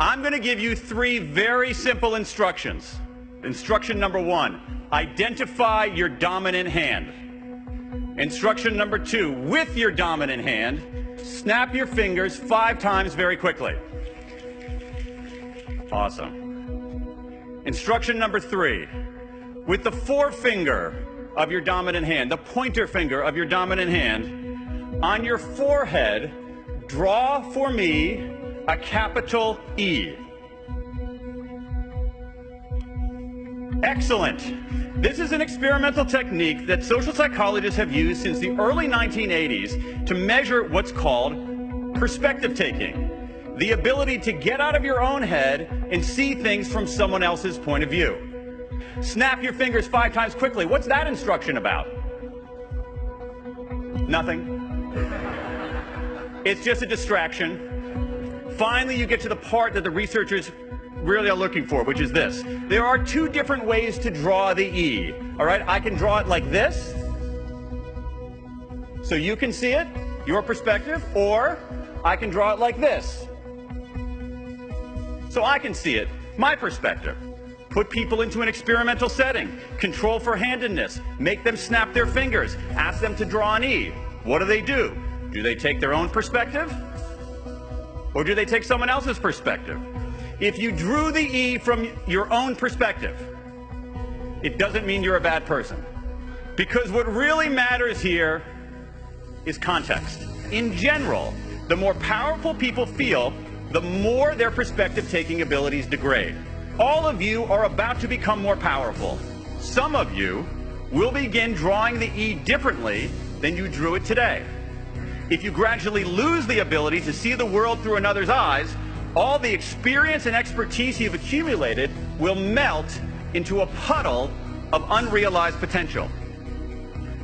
I'm going to give you 3 very simple instructions. Instruction number 1, identify your dominant hand. Instruction number 2, with your dominant hand, snap your fingers 5 times very quickly. Awesome. Instruction number 3, with the forefinger of your dominant hand, the pointer finger of your dominant hand, on your forehead, draw for me a capital E. Excellent. This is an experimental technique that social psychologists have used since the early 1980s to measure what's called perspective taking, the ability to get out of your own head and see things from someone else's point of view. Snap your fingers 5 times quickly. What's that instruction about? Nothing. It's just a distraction. Finally, you get to the part that the researchers really are looking for, which is this. There are 2 different ways to draw the E. All right, I can draw it like this, so you can see it, your perspective, or I can draw it like this, so I can see it, my perspective. Put people into an experimental setting, control for handedness, make them snap their fingers, ask them to draw an E. What do? Do they take their own perspective? Or do they take someone else's perspective? If you drew the E from your own perspective, it doesn't mean you're a bad person. Because what really matters here is context. In general, the more powerful people feel, the more their perspective-taking abilities degrade. All of you are about to become more powerful. Some of you will begin drawing the E differently than you drew it today. If you gradually lose the ability to see the world through another's eyes, all the experience and expertise you've accumulated will melt into a puddle of unrealized potential.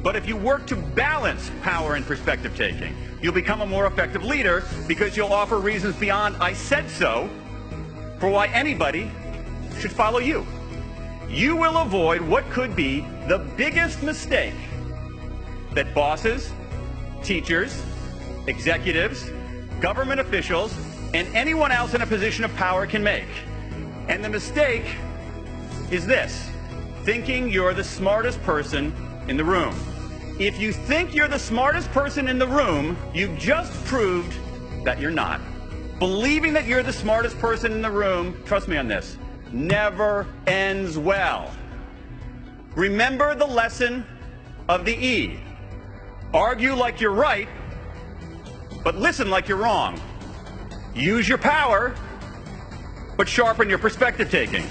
But if you work to balance power and perspective taking, you'll become a more effective leader because you'll offer reasons beyond "I said so" for why anybody should follow you. You will avoid what could be the biggest mistake that bosses, teachers, executives, government officials, and anyone else in a position of power can make. And the mistake is this: thinking you're the smartest person in the room. If you think you're the smartest person in the room, you've just proved that you're not. Believing that you're the smartest person in the room, trust me on this, never ends well. Remember the lesson of the E. Argue like you're right, but listen like you're wrong. Use your power, but sharpen your perspective taking.